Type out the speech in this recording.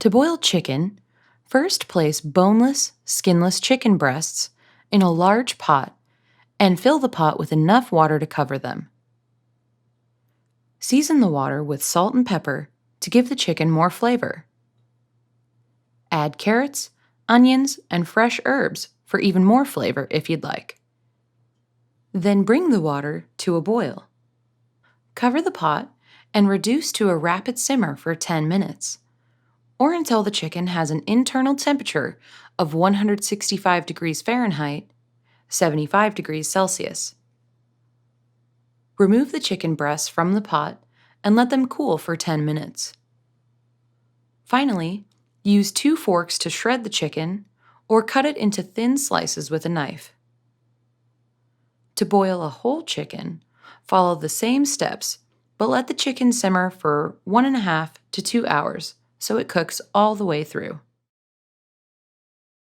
To boil chicken, first place boneless, skinless chicken breasts in a large pot and fill the pot with enough water to cover them. Season the water with salt and pepper to give the chicken more flavor. Add carrots, onions, and fresh herbs for even more flavor if you'd like. Then bring the water to a boil. Cover the pot and reduce to a rapid simmer for 10 minutes, or until the chicken has an internal temperature of 165 degrees Fahrenheit, 75 degrees Celsius. Remove the chicken breasts from the pot and let them cool for 10 minutes. Finally, use 2 forks to shred the chicken or cut it into thin slices with a knife. To boil a whole chicken, follow the same steps, but let the chicken simmer for 1.5 to 2 hours so it cooks all the way through.